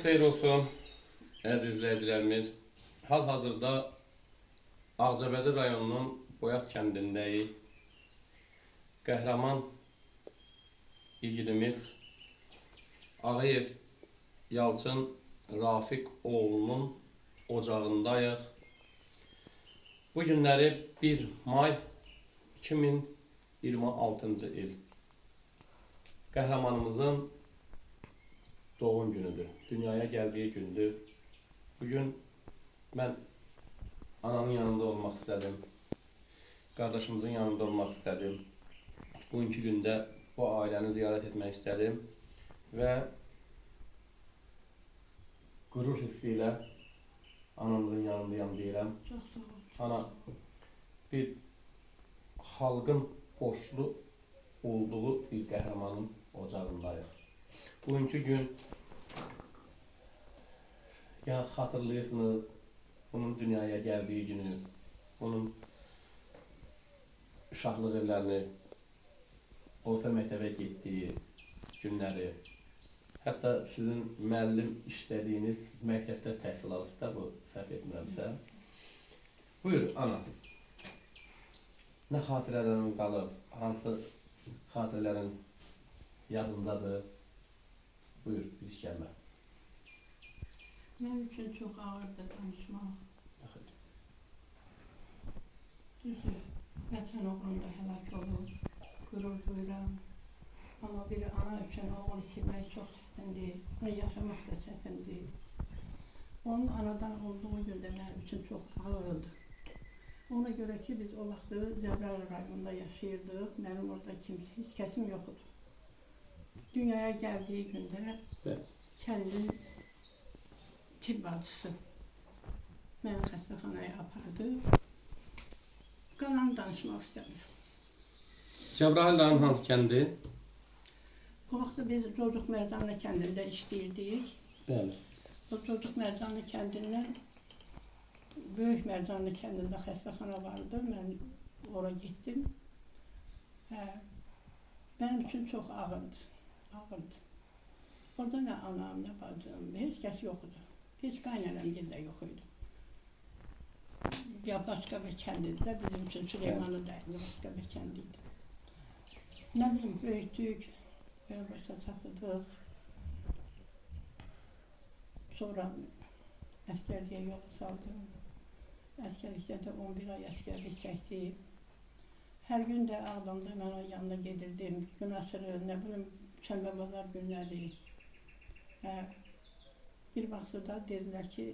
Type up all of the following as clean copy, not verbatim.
xeyir olsun, əziz izləyicilərimiz. Hal-hazırda Ağcabədi rayonunun Boyat kəndindəyik. Qəhrəman igidimiz Ağayev Yalçın Rafiq oğlunun ocağındayıq. Bu günləri 1 may 2026-cı il. Qəhrəmanımızın doğum günüdür, dünyaya gəldiyi gündür. Bugün mən ananın yanında olmaq istədim, qardaşımızın yanında olmaq istədim. Bugünkü gündə bu ailəni ziyarət etmək istədim və qürur hissi ilə anamızın yanındayam deyirəm. Ana, bir xalqın borçlu olduğu bir qəhrəmanın ocağındayıq. Bugünkü gün, yəni xatırlayırsınız, bunun dünyaya gəldiyi günü, bunun uşaqlıq illərini, orta məktəbə getdiyi günləri, hətta sizin müəllim işlədiyiniz məktəbdə təhsil alıb da, bu səhv etmirəmsə. Buyur, ana. Nə xatirələrin qalıb, hansı xatirələrin yadındadır? Buyur, bir işlənmə. Mənim üçün çox ağırdır danışmaq. Düzdür, vətən uğrunda həlak olur, qürur duyuram. Amma bir ana üçün oğul itirmək çox çətindir, onu yaşamaq da çətindir. Onun anadan olduğu gündə mənim üçün çox ağırdır. Ona görə ki, biz o vaxtı Cəbrayıl rayonunda yaşayırdıq, mənim orada heç kəsim yoxdur. Dünyaya gəldiyi gündə kəndin tibb bacısı məni xəstəxanaya apardı. Qalanı danışmaq istəmirəm. Cəbrayıl dağın hansı kəndi? O vaxtda biz Cocuq Mərcanlı kəndində işləyirdik. Bəli. O Cocuq Mərcanlı kəndindən Böyük Mərcanlı kəndində xəstəxana vardı. Mən ora getdim. Mənim üçün çox ağırdır. Orada nə anam, nə bacım, heç kəs yoxdur. Heç qaynanam da yox idi. Ya başqa bir kəndidir də, bizim üçün Süleymanlı dəyildi, başqa bir kəndiydi. Nə bilim, böyütdük, başa çatdıq. Sonra əskərliyə yolu saldım. Əskərlikdə də 11 ay əskərlik çəkdim. Hər gün də Ağdamda mən onun yanına gedirdim. Gün aşırı, nə bilim, şənbə bazar günləri. Bir vaxtı da dedilər ki,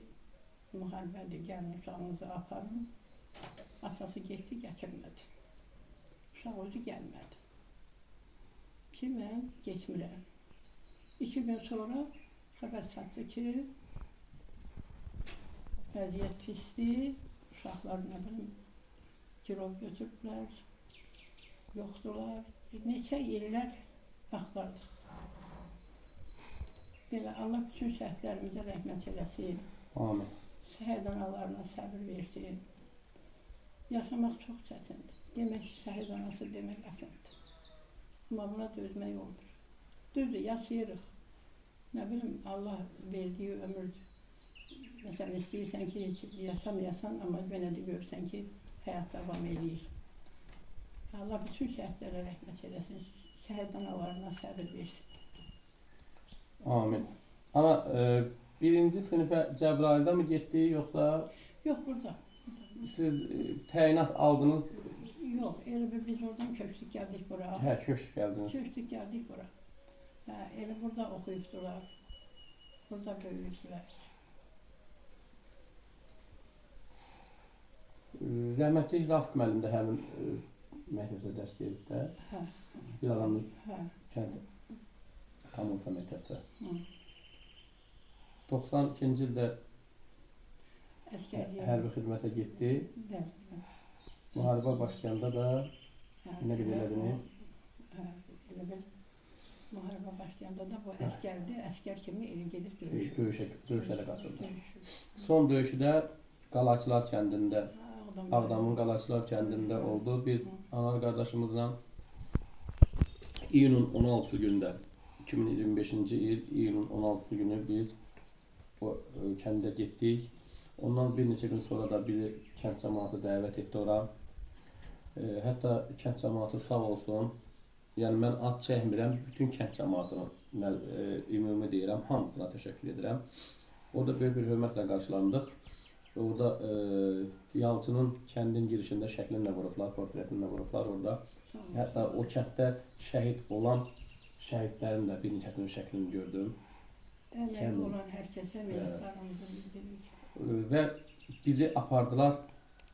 müharibədir, gəlin uşağınızı aparın. Atası getdi, gətirmədi. Uşaq özü gəlmədi. Ki, mən getmirəm. 2 gün sonra xəbər çatdı ki, vəziyyət pisdir, uşaqlar nə bilim, girov götürdülər, yoxdular. Neçə illər axtardıq. Belə, Allah bütün şəhidlərimizə rəhmət eləsin. Amin. Şəhid analarına səbir versin. Yaşamaq çox çətindir. Demək şəhid anası demək asandır. Amma buna dözmək olmur. Düzdür, yaşayırıq. Nə bilim, Allah verdiyi ömürdür. Məsələn, istəyirsən ki, heç yaşamayasan, amma yenə də görürsən ki, həyat davam edir. Allah bütün şəhidlərə rəhmət eləsin. Şəhid analarına səbir versin. Amin. Ana, birinci sinifə Cəbrayılda mı getdi, yoxsa? Yox, burada. Siz təyinat aldınız? Yox, elə biz oradan köçdük, gəldik bura. Hə, köçdük gəldiniz. Köçdük, gəldik bura. Elə burada oxuyubdular. Burada böyüdülər. Rəhmətli Rafiq müəllim də həmin məktəbdə dərs verib də. Hə. Yalanlı Hə. kənd tam orta məktəbdə. 92-ci ildə hərbi xidmətə getdi. Bəli. Müharibə başlayanda da nə qədər elədiniz? Elə bil, müharibə başlayanda da bu əskərdir. Əskər kimi eli gedib döyüşür. Döyüşlərə qatıldı. Son döyüşü də Qalaçılar kəndində, Ağdamın Qalaçılar kəndində oldu. Biz anar qardaşımızla iyunun 16 gündə 2025-ci il iyunun 16 günü biz o kəndə getdik. Ondan bir neçə gün sonra da bizi kənd cəmaatı dəvət etdi ora. Hətta kənd cəmaatı sağ olsun. Yəni mən ad çəkmirəm, bütün kənd cəmaatını ümumi deyirəm, hamısına təşəkkür edirəm. Orada böyük bir hörmətlə qarşılandıq. Orada Yalçının kəndin girişində şəklini də vurublar, portretini də vurublar orada. Hətta o kənddə şəhid olan şəhidlərin də bir neçəsinin şəklini gördüm. Əməli olan hər kəsə minnətdarlığımızı bildiririk. Və bizi apardılar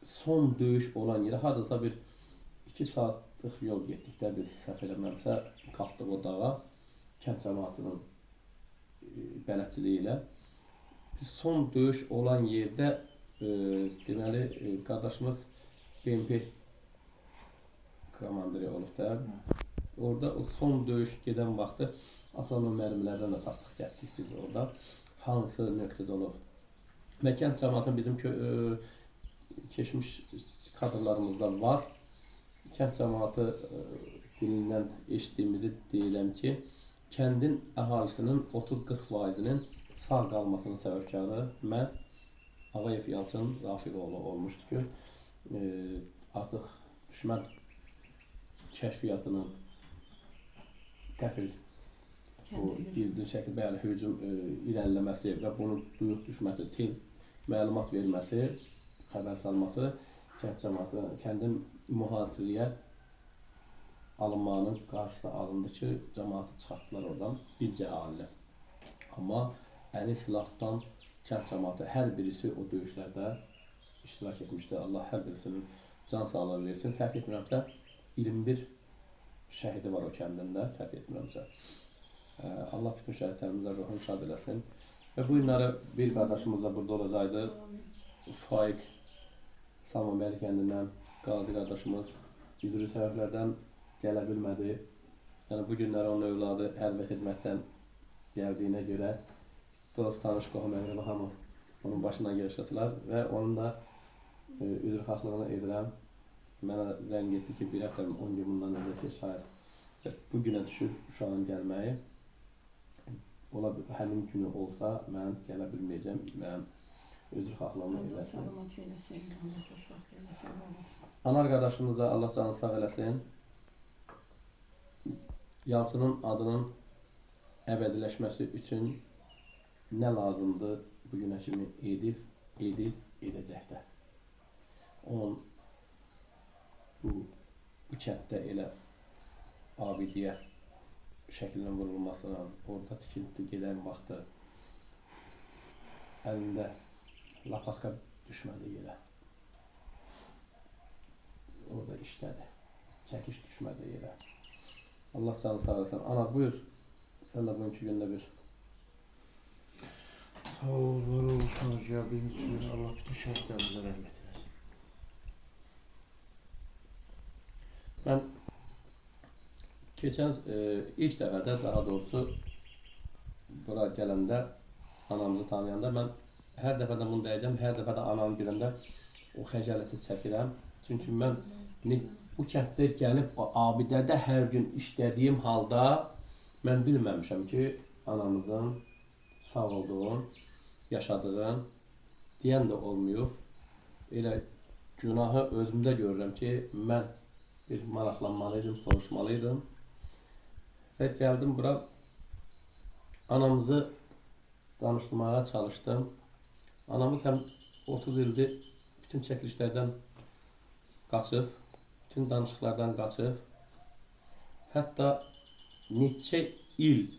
son döyüş olan yerə. Hardasa bir 2 saatlıq yol getdik də biz, səhv eləmirəmsə, qalxdıq o dağa, kənd cəmaatının bələdçiliyi ilə. Biz son döyüş olan yerdə deməli qardaşımız BMP komandiri olub da. Orada o son döyüş gedən vaxtı atılan o mərmilərdən də tapdıq getdik biz orada. Hansı nöqtədə olub. Və kənd cəmaatının bizim keçmiş kadrlarımızda var. Kənd cəmaatı dilindən eşitdiyimizi deyiləm ki, kəndin əhalisinin 30-40%-nin sağ qalmasının səbəbkarı məhz Ağayev Yalçın Rafiqoğlu olmuşdu ki, artıq düşmən kəşfiyyatının qəfil gizli şəkildə bəli hücum irəliləməsi və bunun duyuq düşməsi, tez məlumat verməsi, xəbər salması kənd cəmaatı, kəndin mühasirəyə alınmağının qarşısı alındı ki, cəmaatı çıxartdılar oradan bircə ailə. Amma əli silah tutan kənd cəmaatı hər birisi o döyüşlərdə iştirak etmişdi. Allah hər birisinin can sağlığı versin. Səhv etmirəmsə 21 şəhidi var o kəndində, səhv etmirəmsə. Allah bütün şəhidlərimizə ruhunu şad eləsin. Və bu günləri bir qardaşımız da burada olacaqdı. Faiq Salmanbəyli kəndindən Qazi qardaşımız üzrü səbəblərdən gələ bilmədi. Yəni bu günləri onun övladı hərbi xidmətdən gəldiyinə görə dost, tanış, qohum, əqrəba hamı onun başından gəlişdilər və onun da üzrxahlığını edirəm. Mənə zəng etdi ki, bir həftə 10 gün bundan öncə ki, şayət bu günə düşür uşağın gəlməyi. Ola həmin günü olsa mən gələ bilməyəcəm, mən üzrxahlığını eləsin. Anar qardaşımız da Allah canını sağ eləsin. Yalçının adının əbədiləşməsi üçün nə lazımdır bu günə kimi edəcək də. Onun bu kənddə elə abidiyyə şəklinin vurulmasına, orada tikinti gedən vaxtı əlində lapatka düşmədi yerə. Orada işlədi, çəkiş düşmədi yerə. Allah canı sağ olasın. Ana buyur, sən də bugünkü gündə bir. Sağ ol, var oluşuna gəldiyiniz üçün Allah bütün şəhidlərimizə rəhmət eləsin. Mən keçən ilk dəfədə, daha doğrusu bura gələndə, anamızı tanıyanda mən hər dəfə də bunu deyəcəm, hər dəfə də anamı görəndə o xəcaləti çəkirəm. Çünki mən bu kənddə gəlib o abidədə hər gün işlədiyim halda mən bilməmişəm ki, anamızın sağ olduğunu, yaşadığın deyən də olmuyor. Elə günahı özümdə görürəm ki, mən bir maraqlanmalıydım, soruşmalıydım. Və gəldim bura, anamızı danışdırmağa çalışdım. Anamız həm 30 ildir bütün çəkilişlərdən qaçıb, bütün danışıqlardan qaçıb. Hətta neçə il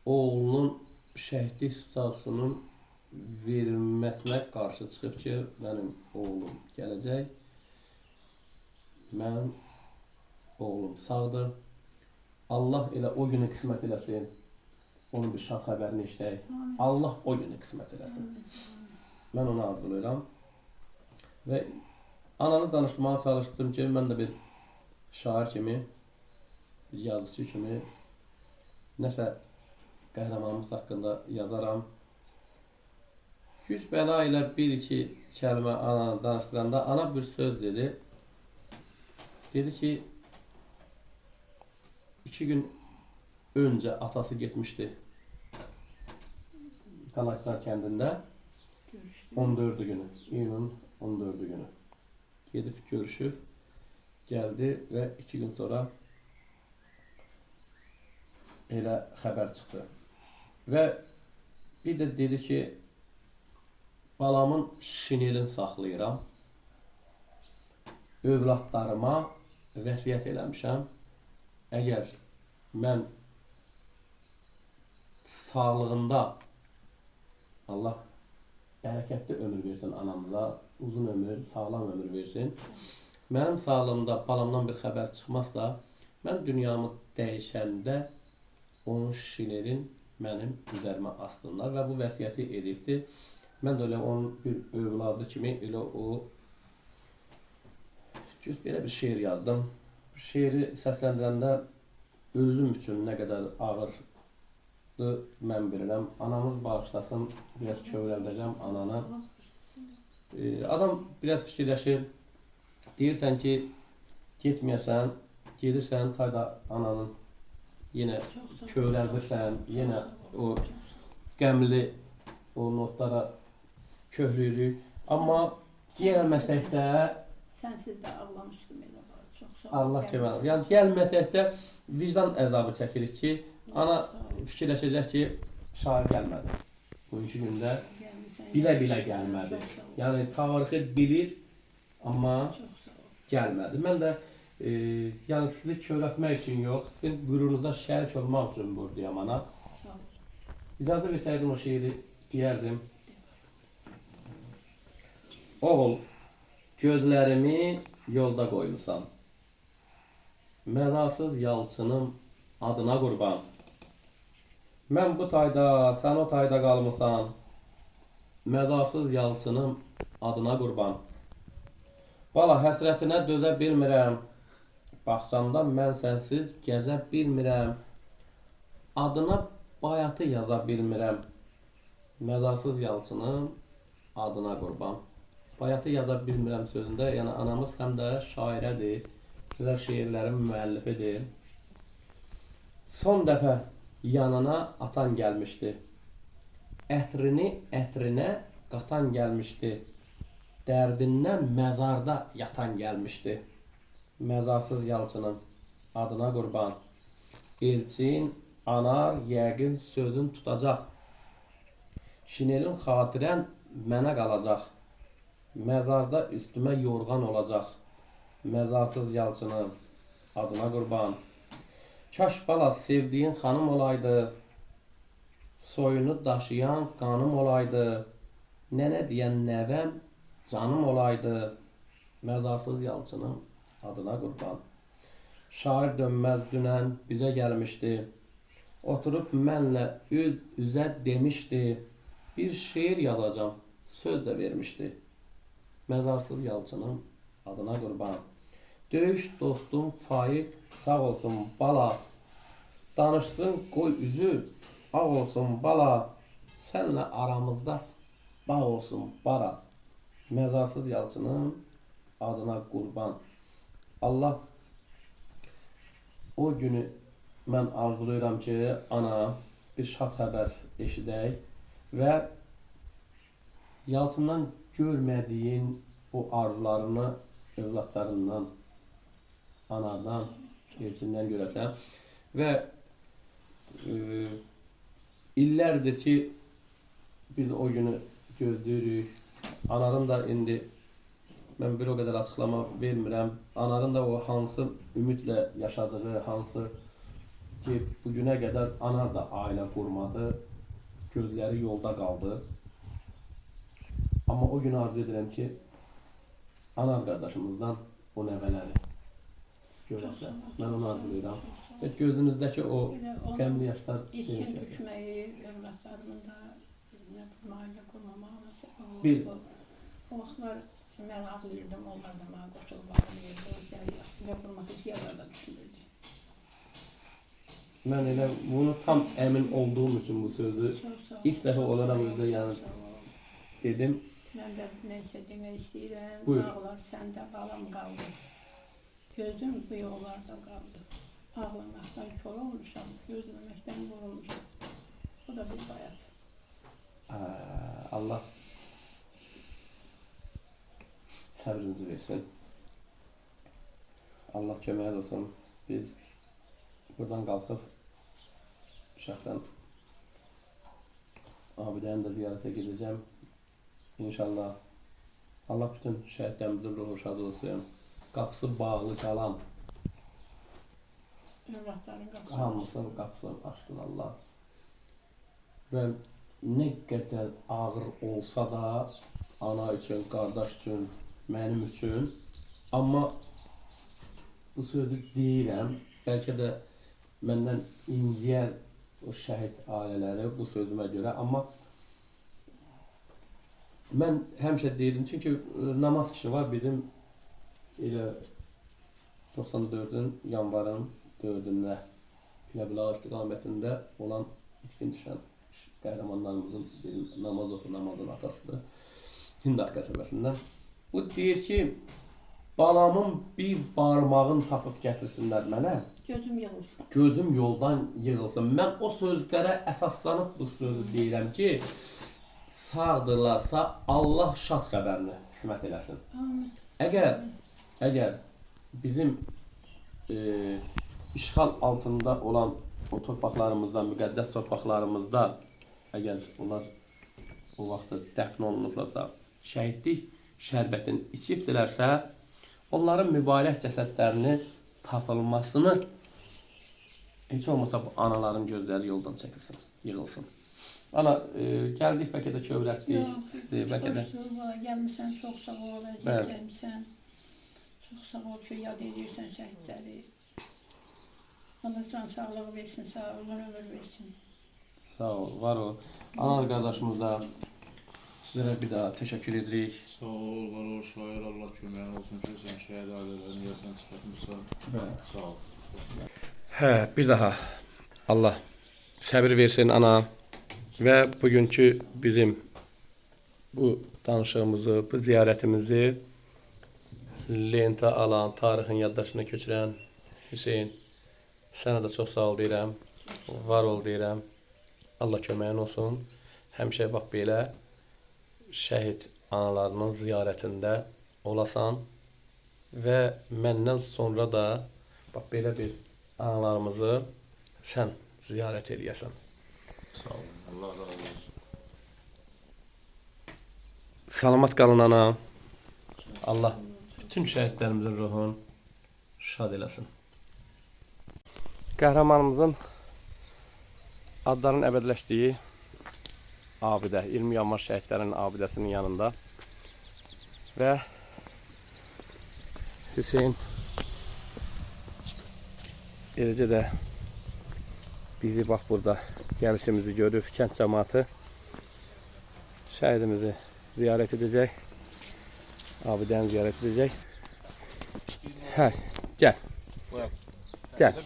oğlunun şəhidlik statusunun verilməsinə qarşı çıxıb ki, mənim oğlum gələcək, mənim oğlum sağdır. Allah elə o günü qismət eləsin, onun bir şan xəbərini işləyək. Allah o günü qismət eləsin. Mən onu arzulayıram. Və ananı danışdırmağa çalışdım ki, mən də bir şair kimi, bir yazıcı kimi nəsə qəhrəmanımız haqqında yazaram. Güc bəla ilə bir-iki kəlmə ananı danışdıranda ana bir söz dedi. Dedi ki, 2 gün öncə atası getmişdi Qanaqçılar kəndində Görüşdük. 14-cü günü, iyunun 14-cü günü gedib görüşüb gəldi və 2 gün sonra elə xəbər çıxdı. Və bir də dedi ki, balamın şinelini saxlayıram. Övladlarıma vəsiyyət eləmişəm. Əgər mən sağlığında Allah bərəkətli ömür versin anamıza, uzun ömür, sağlam ömür versin. Mənim sağlığımda balamdan bir xəbər çıxmazsa, mən dünyamı dəyişəndə onun şinerin mənim üzərimə assınlar və bu vəsiyyəti edibdi. Mən də elə onun bir övladı kimi elə o belə bir şeir yazdım. Şeiri səsləndirəndə özüm üçün nə qədər ağırdı mən bilirəm. Anamız bağışlasın, biraz kövrəldəcəm ananı. Adam biraz fikirləşir, deyirsən ki, getməyəsən, gedirsən tayda ananın yenə kövrəldirsən, yenə o qəmli o notlara köhlürük. Amma gəlməsək də Sənsiz də ağlamışdım elə var. Çox sağ ol. Allah kəməl. Yəni gəlməsək də vicdan əzabı çəkirik ki, ana fikirləşəcək ki, şair gəlmədi. Bugünkü gündə bilə-bilə gəlmədi. Yəni tarixi bilir, amma gəlmədi. Mən də yəni sizi kövrətmək üçün yox, sizin qürurunuza şərik olmaq üçün buradayam ana. İcazə versəydim o şeiri deyərdim. Oğul, gözlərimi yolda qoymusan. Məzarsız yalçının adına qurban. Mən bu tayda, sən o tayda qalmısan. Məzarsız yalçının adına qurban. Bala, həsrətinə dözə bilmirəm. Baxçamda mən sənsiz gəzə bilmirəm. Adına bayatı yaza bilmirəm. Məzarsız yalçının adına qurban. Bayatı yaza bilmirəm sözündə, yəni anamız həm də şairədir, gözəl şeirlərin müəllifidir. Son dəfə yanına atan gəlmişdi. Ətrinə qatan gəlmişdi. Dərdindən məzarda yatan gəlmişdi. Məzarsız yalçının adına qurban. Elçin, anar, yəqin sözün tutacaq. Şinelin xatirən mənə qalacaq. Məzarda üstümə yorğan olacaq. Məzarsız yalçının adına qurban. Kaş bala sevdiyin xanım olaydı. Soyunu daşıyan qanım olaydı. Nənə deyən nəvəm canım olaydı. Məzarsız yalçının adına qurban. Şair dönməz dünən bizə gəlmişdi. Oturub mənlə üz-üzə demişdi. Bir şeir yazacağam, söz də vermişdi. Məzarsız yalçının adına qurban. Döyüş dostum Faiq sağ olsun bala. Danışsın qoy üzü ağ olsun bala. Sənlə aramızda bağ olsun bara. Məzarsız yalçının adına qurban. Allah o günü mən arzulayıram ki, ana bir şad xəbər eşidək və Yalçından görmədiyin o arzularını övladlarından, anadan, elçindən görəsən və illərdir ki, biz o günü gözləyirik. Anarın da indi, mən bir o qədər açıqlama vermirəm, anarın da o hansı ümidlə yaşadığı, hansı ki, bugünə qədər anar da ailə qurmadı, gözləri yolda qaldı. Amma o gün arzu edirəm ki, anar qardaşımızdan o nəvələri görəsə. Mən onu arzulayıram. Və gözünüzdəki o qəmli yaşlar İşin düşməyi, övladlarımın da ailə qurmamağı bir o vaxtlar mən ağlayırdım, onlar da mənə qoşulub ağlayırdı. Ailə qurmaq istəyərlər də düşünürdü. Mən elə bunu tam əmin olduğum üçün bu sözü ilk dəfə olaram özdə yəni dedim. Mən də neysə demək istəyirəm, Buyur. dağlar səndə balam qaldı. Gözüm bu yollarda qaldı. Ağlamaqdan kör olmuşam, gözləməkdən qorulmuşam. Bu da bir bayat. Allah səbrinizi versin. Allah köməyiniz olsun. Biz buradan qalxıb şəxsən abidəni də ziyarətə gedəcəm. İnşallah Allah bütün şəhidlərimizin ruhu şad olsun. Qapısı bağlı qalan Övladların qapısı. hamısının qapısını açsın Allah. Və nə qədər ağır olsa da ana üçün, qardaş üçün, mənim üçün, amma bu sözü deyirəm, bəlkə də məndən inciyər o şəhid ailələri bu sözümə görə, amma mən həmişə deyirdim, çünki namaz kişi var bizim elə 94-ün yanvarın 4-ündə Piləbülağı istiqamətində olan itkin düşən qəhrəmanlarımızın bir namazın atasıdır. Hindar qəsəbəsindən. O deyir ki, balamın bir barmağını tapıb gətirsinlər mənə, Gözüm yığılsın. gözüm yoldan yığılsın. Mən o sözlərə əsaslanıb bu sözü deyirəm ki, sağdırlarsa Allah şad xəbərini qismət eləsin. Amin. Əgər bizim işğal altında olan o torpaqlarımızda, müqəddəs torpaqlarımızda əgər onlar o vaxtda dəfn olunublarsa, şəhidlik şərbətini içibdilərsə, onların mübarək cəsədlərini tapılmasını heç olmasa bu anaların gözləri yoldan çəkilsin, yığılsın. Ana, gəldik, bəlkə də kövrətdik, isti, bəlkə də... Gəlmişsən, çox sağ ol, əziyyət gəlmişsən. Çox sağ ol ki, yad edirsən şəhidləri. Allah can sağlığı versin, sağ olun, ömür versin. Sağ ol, var ol. Anar qardaşımız da sizlərə bir daha təşəkkür edirik. Sağ ol, var ol, şair Allah köməyin olsun ki, sən şəhid ailələrini yaddan çıxartmışsan. Sağ ol. Hə, bir daha Allah səbir versin ana və bugünkü bizim bu danışığımızı, bu ziyarətimizi lentə alan, tarixin yaddaşına köçürən Hüseyin, sənə də çox sağ ol deyirəm, var ol deyirəm. Allah köməyin olsun. Həmişə bax belə şəhid analarının ziyarətində olasan və məndən sonra da bax belə bir analarımızı sən ziyarət eləyəsən. Sağ olun, Allah razı olsun. Salamat qalın ana. Allah bütün şəhidlərimizin ruhunu şad eləsin. Qəhrəmanımızın adlarının əbədiləşdiyi abidə, 20 Yanvar şəhidlərinin abidəsinin yanında və Hüseyin eləcə də bizi bax burada gəlişimizi görüb, kənd cəmaatı şəhidimizi ziyarət edəcək, abidəni ziyarət edəcək. Hə, gəl. Gəl.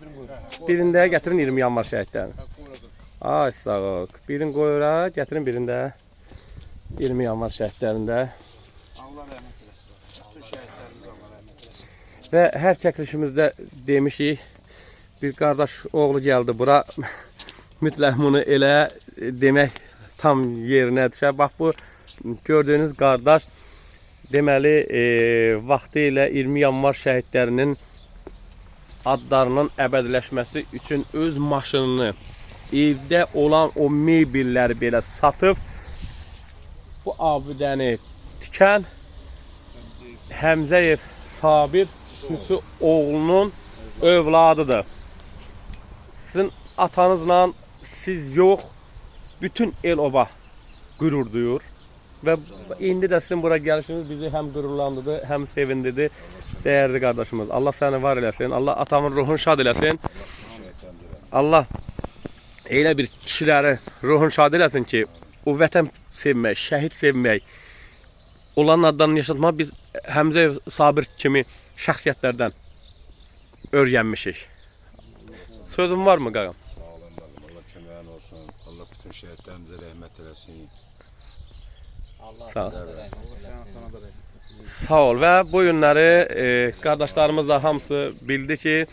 Birində gətirin 20 Yanvar şəhidlərini. Ay sağ ol. Birini qoyura, gətirin birində 20 Yanvar şəhidlərində. Allah rəhmət eləsin. Bütün şəhidlərimiz Allah rəhmət eləsin. Və hər çəkilişimizdə demişik, bir qardaş oğlu gəldi bura, mütləq bunu elə demək tam yerinə düşər. Bax bu gördüyünüz qardaş deməli vaxtı ilə 20 Yanvar şəhidlərinin adlarının əbədiləşməsi üçün öz maşınını, evdə olan o mebelləri belə satıb bu abidəni tikən Həmzəyev Sabir xüsusi oğlunun övladıdır. Sizin atanızla siz yox, bütün el-oba qürur duyur. Və indi də sizin bura gəlişiniz bizi həm qürurlandırdı, həm sevindirdi. Dəyərli qardaşımız, Allah səni var eləsin, Allah atamın ruhunu şad eləsin. Allah elə bir kişiləri ruhunu şad eləsin ki, o vətən sevmək, şəhid sevmək, onların adlarını yaşatmaq biz Həmzəyev Sabir kimi şəxsiyyətlərdən öyrənmişik. Sözün var mı qağam? Sağ olun, Allah köməyin olsun. Allah bütün şəhidlərimizə rəhmət eləsin. Sağ ol. Allah sənin atana da rəhmət eləsin. Sağ ol və bu günləri qardaşlarımız da hamısı bildi ki,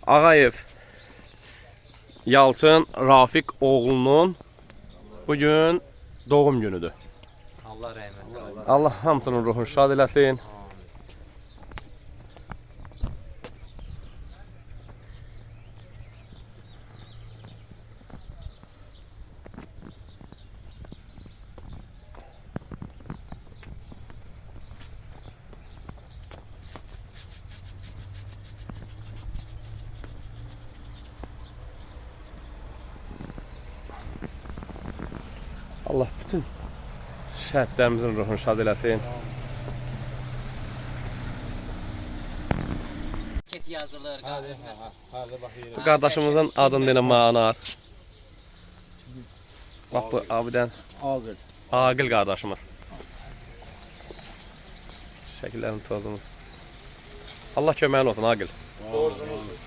Ağayev Yalçın Rafiq oğlunun bugün doğum günüdür. Allah rəhmət eləsin. Allah hamısının ruhunu şad eləsin. Amin. Allah bütün şəhidlərimizin ruhunu şad eləsin. Ket yazılır, qadınlar. Hadi bakayım. Qardaşımızın adını denə Manar. Bax bu abidən Ağır. Aqil qardaşımız. Şəkillərini tozumuz. Allah köməyin olsun Aqil. Borcumuzdur.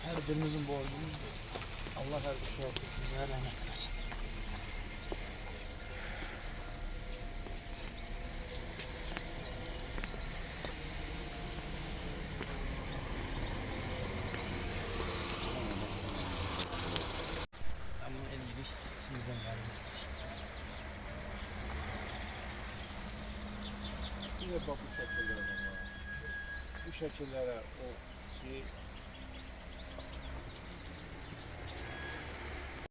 Her birimizin borcumuzdur. Allah her bir şey bize rahmet eylesin. Ama en iyi içimizden geldi. Bir de bak bu şekillere. Bu şekillere o şeyi